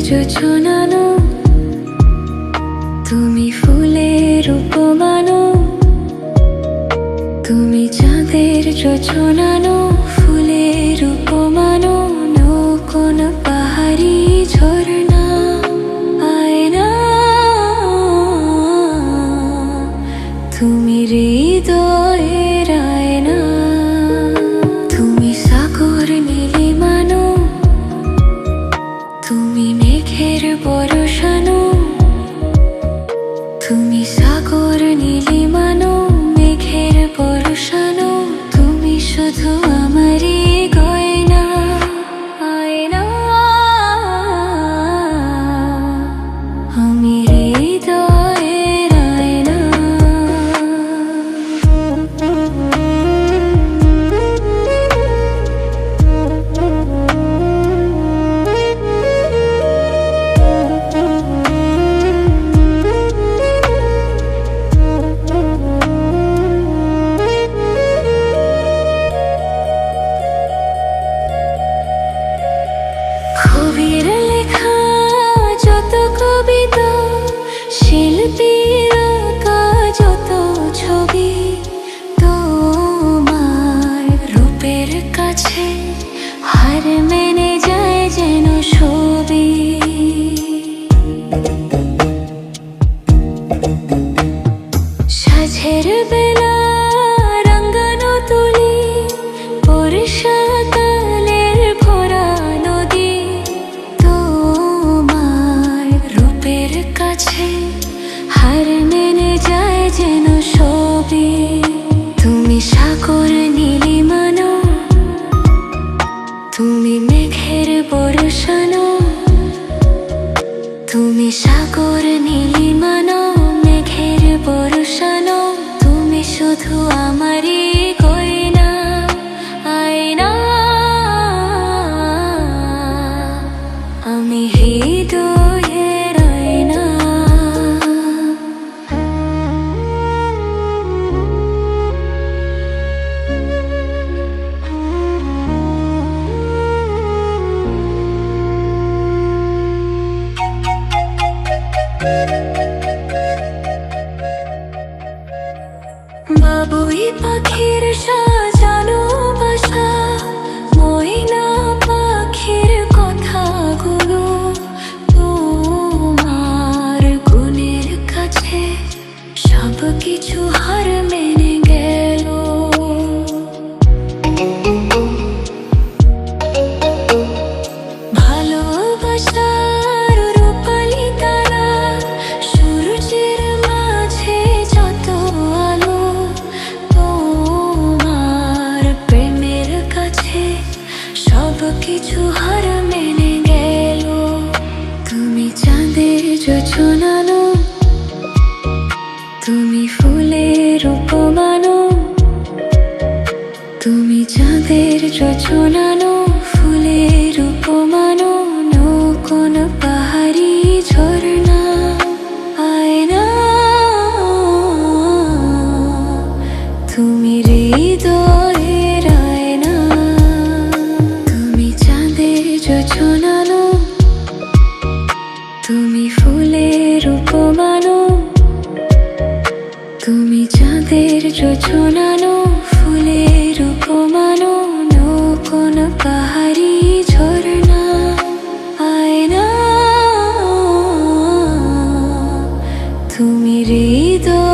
যোছনানো তুমি ফুলের উপমানো, তুমি চাঁদের যোছনানো ফুলের উপমানো, কোন পাহাড়ি ঝরনা আয়না, তুমি হৃদয়ের আয়না, তুমি সাগর নীলিমানো, তুমি মেঘের বরসানো, তুমি সাগর নীলিমানো, মেঘের বরসানো, তুমি শুধু আমারই গয়না আয়না, আমি হৃদয়ের আয়না। কবির লেখা যত কবিতা, শিল্পীর আঁকা যত ছবি, তোমার রূপের কাছে হার মেনে যায় যেন ছবি। সাঁঝের বেলা রাঙানো তুলি, বর্ষাকালের ভরা নদী, তোমার রূপের কাছে হার মেনে যায় যেন ছবি। তুমি সাগর নীলিমানো, তুমি মেঘের বরসানো, তুমি সাগর নীলিমানো, মেঘের বরসানো, তুমি শুধু আমারই গয়না আয়না, আমি হৃদয়ের আয়না। বাবুই পাখির সাজানো বাসা, ময়না পাখির কথাগুলো, তোমার গুণের কাছে সব কিছু হার মেনে গেল। ভালোবাসার রূপালি তারা, সূর্যের মাঝে যত আলো, তোমার প্রেমের কাছে সব কিছু হার মেনে গেল। তুমি চাঁদের যোছনানো, তুমি ফুলের উপমানো, তুমি চাঁদের যোছনানো ফুলের উপমানো, কোন পাহাড়ি ঝরনা আয়না, তুমি হৃদয়ের আয়না। তুমি চাঁদের যোছনানো, তুমি ফুলের উপমানো, তুমি চাঁদের যোছনানো ফুলের উপমানো, কোন পাহাড়ি ঝরনা আয়না, তুমি হৃদয়।